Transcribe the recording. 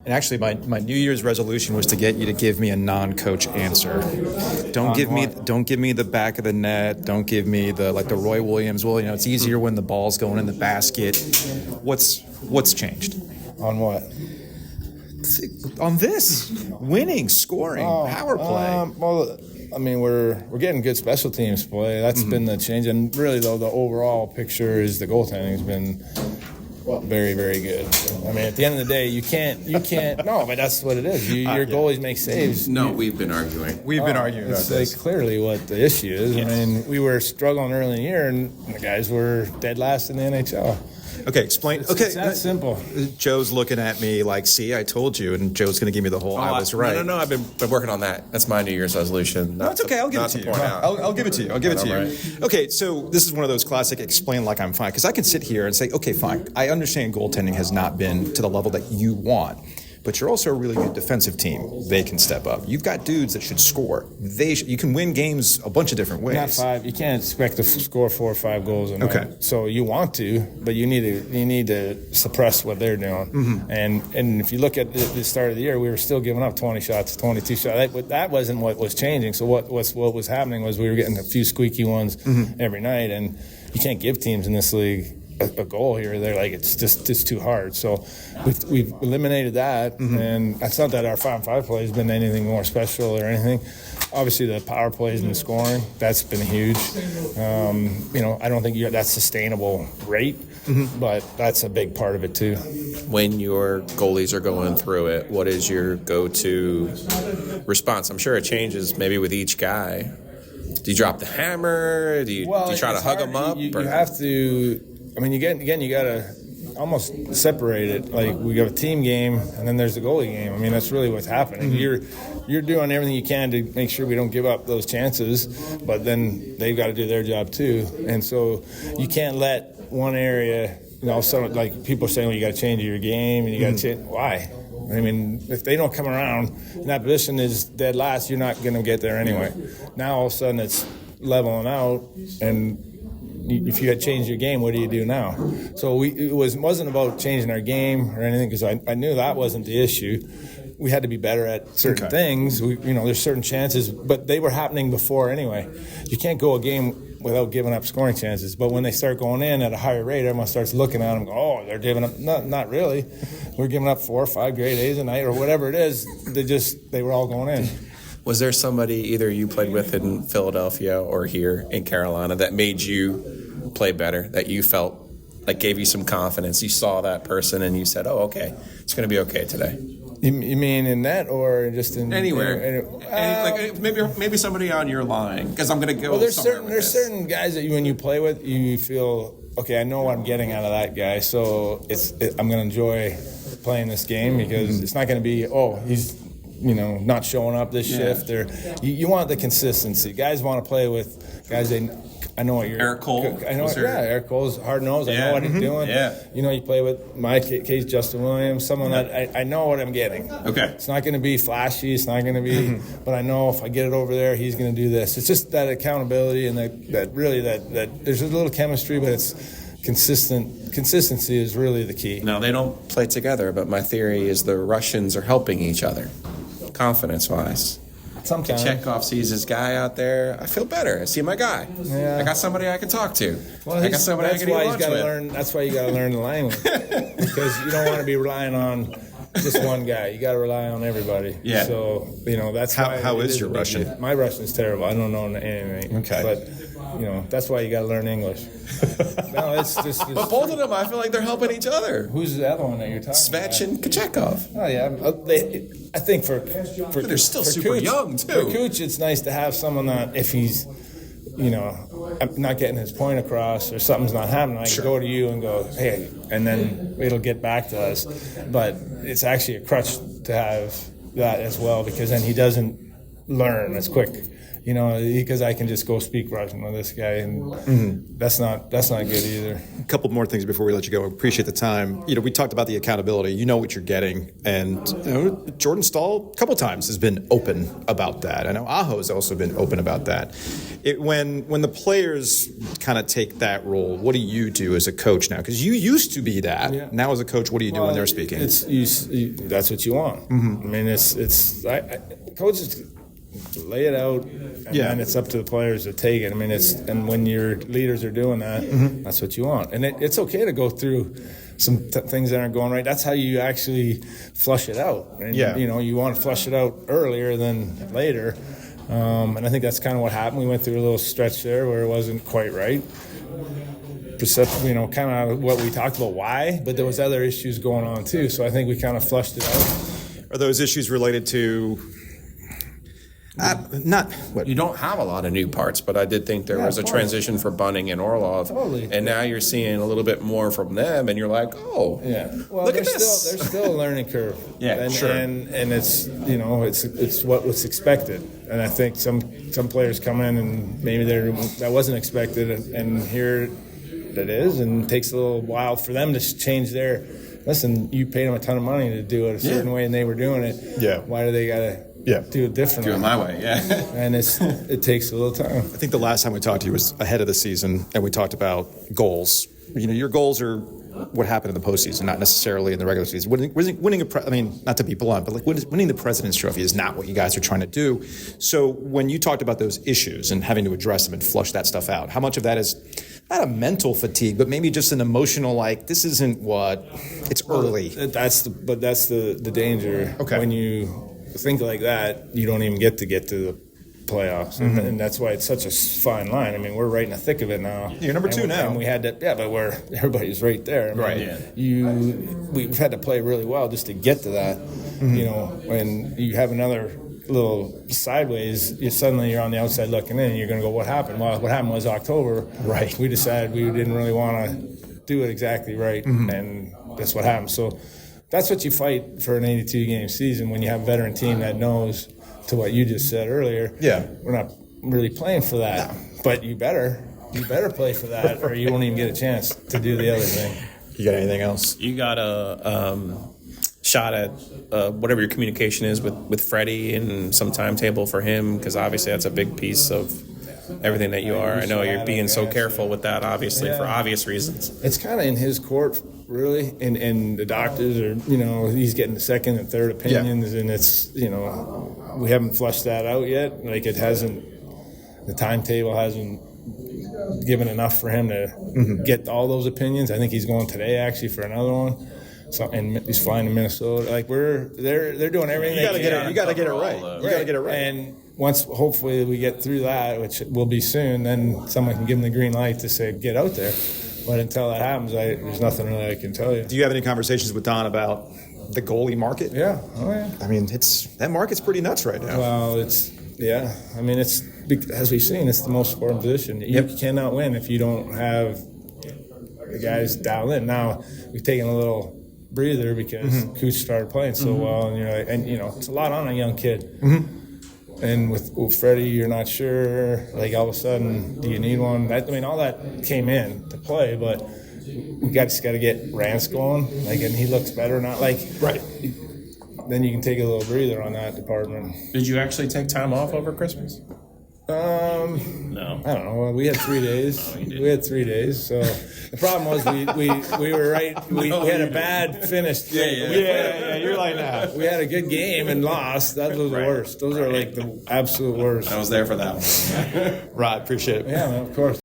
And actually, my New Year's resolution was to get you to give me a non-coach answer. Don't give me the back of the net. Don't give me the Roy Williams. Well, it's easier when the ball's going in the basket. What's changed? On what? On this, winning, scoring, power play. Well, I mean, we're getting good special teams play. That's been the change, and really though, the overall picture is the goaltending's been very, very good. I mean, at the end of the day, you can't. No, but that's what it is. Your goalies make saves. No, we've been arguing. It's like clearly what the issue is. Yes. I mean, we were struggling early in the year, and the guys were dead last in the NHL. Okay, explain. It's that simple. Joe's looking at me like, see, I told you, and Joe's going to give me the whole, I was right. No, I've been working on that. That's my New Year's resolution. No, it's okay. I'll give it to you. I'll give it to you. I'll give it to you. Right. Okay, so this is one of those classic explain like I'm fine, because I can sit here and say, okay, fine. I understand goaltending has not been to the level that you want. But you're also a really good defensive team. They can step up. You've got dudes that should score. You can win games a bunch of different ways. Not 5. You can't expect to score 4 or 5 goals a night. Okay. So you want to, but you need to suppress what they're doing. Mm-hmm. And if you look at the start of the year, we were still giving up 20 shots, 22 shots. That wasn't what was changing. So what was happening was we were getting a few squeaky ones every night, and you can't give teams in this league a goal here or there. Like, it's too hard. So we've eliminated that, and it's not that our 5-on-5 play has been anything more special or anything. Obviously, the power plays and the scoring, that's been huge. I don't think that's sustainable rate, but that's a big part of it too. When your goalies are going through it, what is your go-to response? I'm sure it changes maybe with each guy. Do you drop the hammer? Do you try to hug them up? You have to. I mean, you got to almost separate it. Like, we have a team game, and then there's the goalie game. I mean, that's really what's happening. You're doing everything you can to make sure we don't give up those chances, but then they've got to do their job too. And so you can't let one area, like people are saying, well, you got to change your game, and you got to change. Why? I mean, if they don't come around and that position is dead last, you're not going to get there anyway. Now all of a sudden it's leveling out, and if you had changed your game, what do you do now? So it wasn't about changing our game or anything, because I knew that wasn't the issue. We had to be better at certain things. There's certain chances, but they were happening before anyway. You can't go a game without giving up scoring chances. But when they start going in at a higher rate, everyone starts looking at them and go, oh, they're giving up. Not really. We're giving up 4 or 5 grade A's a night or whatever it is. They were all going in. Was there somebody either you played with in Philadelphia or here in Carolina that made you play better, that you felt like gave you some confidence? You saw that person and you said, oh, okay, it's going to be okay today. You mean in that or just in anywhere? Maybe somebody on your line, because I'm going to go. Well, there's certain guys that when you play with, you feel okay. I know what I'm getting out of that guy, so I'm going to enjoy playing this game, because it's not going to be he's not showing up this shift. Or you want the consistency. Guys want to play with guys I know what you're. Eric Cole. Eric Cole's hard nosed. I know what he's doing. Yeah. You play with my case, Justin Williams, someone that I know what I'm getting. Okay. It's not going to be flashy. It's not going to be, but I know if I get it over there, he's going to do this. It's just that accountability and that there's a little chemistry, but it's consistent. Consistency is really the key. No, they don't play together, but my theory is the Russians are helping each other, confidence-wise. Sometimes. Chekhov sees his guy out there. I feel better. I see my guy. Yeah. I got somebody I can talk to. Well, I got somebody I can eat lunch with. That's why you got to learn the language, because you don't want to be relying on just one guy. You got to rely on everybody. Yeah. So that's why. How is your Russian? My Russian is terrible. I don't know anything. Okay. But that's why you got to learn English. No, it's just. But both of them, I feel like they're helping each other. Who's the other one that you're talking about? Svech and Chekhov. Oh yeah, I think for they're still super Kuch, young too. For Kuch, it's nice to have someone that if he's, not getting his point across or something's not happening, I can go to you and go, hey, and then it'll get back to us. But it's actually a crutch to have that as well, because then he doesn't learn as quick. because I can just go speak Russian with this guy, and that's not good either. A couple more things before we let you go. I appreciate the time. We talked about the accountability. You know what you're getting, and Jordan Stahl a couple times has been open about that. I know Aho has also been open about that. When the players kind of take that role, what do you do as a coach now? Because you used to be that. Yeah. Now as a coach, what do you do when they're speaking? That's what you want. I mean, coaches lay it out, and then it's up to the players to take it. I mean, and when your leaders are doing that, that's what you want. And it's okay to go through some things that aren't going right. That's how you actually flush it out. And, you want to flush it out earlier than later. And I think that's kind of what happened. We went through a little stretch there where it wasn't quite right. Kind of what we talked about, why, but there was other issues going on too. So I think we kind of flushed it out. Are those issues related to You don't have a lot of new parts, but I did think there was a transition for Bunning and Orlov. Totally. And now you're seeing a little bit more from them, and you're like, well, look at this. There's still a learning curve. Sure. And it's it's what was expected. And I think some players come in and maybe that wasn't expected, and here it is, and it takes a little while for them to change their. Listen, you paid them a ton of money to do it a certain way, and they were doing it. Yeah. Why do they gotta? Do it differently. Do it my way, And it takes a little time. I think the last time we talked to you was ahead of the season, and we talked about goals. Your goals are what happened in the postseason, not necessarily in the regular season. Winning not to be blunt, but winning the President's Trophy is not what you guys are trying to do. So when you talked about those issues and having to address them and flush that stuff out, how much of that is not a mental fatigue, but maybe just an emotional, this isn't what it's early. That's the danger. Okay. When you think like that, you don't even get to the playoffs, and that's why it's such a fine line. I mean, we're right in the thick of it now. You're number 2 now. And we had to, but everybody's right there. I mean, we've had to play really well just to get to that. When you have another little sideways, you're on the outside looking in, and you're going to go, what happened? Well, what happened was October. Right. We decided we didn't really want to do it exactly right, and that's what happened. So that's what you fight for an 82-game season when you have a veteran team that knows, to what you just said earlier, we're not really playing for that. No. But you better play for that, or you won't even get a chance to do the other thing. You got anything else? You got a shot at whatever your communication is with Freddie and some timetable for him, because obviously that's a big piece of everything that you are. I know you're being so careful with that, obviously, for obvious reasons. It's kind of in his court, really, and the doctors are, he's getting the second and third opinions, and it's, we haven't flushed that out yet. It hasn't, the timetable hasn't given enough for him to get all those opinions. I think he's going today, actually, for another one. So, and he's flying to Minnesota. They're doing everything. You got to get it. You got to get it right. You got to get it right. And once, hopefully, we get through that, which will be soon, then someone can give them the green light to say, get out there. But until that happens, there's nothing really I can tell you. Do you have any conversations with Don about the goalie market? Yeah. Oh, yeah. I mean, that market's pretty nuts right now. Well, I mean, it's, as we've seen, it's the most important position. You cannot win if you don't have the guys dialed in. Now, we've taken a little breather because Cooch started playing so well, and it's a lot on a young kid. And with Freddie, you're not sure. All of a sudden, do you need one? All that came in to play, but we just got to get Rance going. And he looks better, not right. Then you can take a little breather on that department. Did you actually take time off over Christmas? No. I don't know. We had 3 days. We had 3 days. So the problem was we were right. We had a bad finish. Yeah. You're like that. We had a good game and lost. That was the worst. Those are the absolute worst. I was there for that one. Rod, appreciate it. Yeah, man, of course.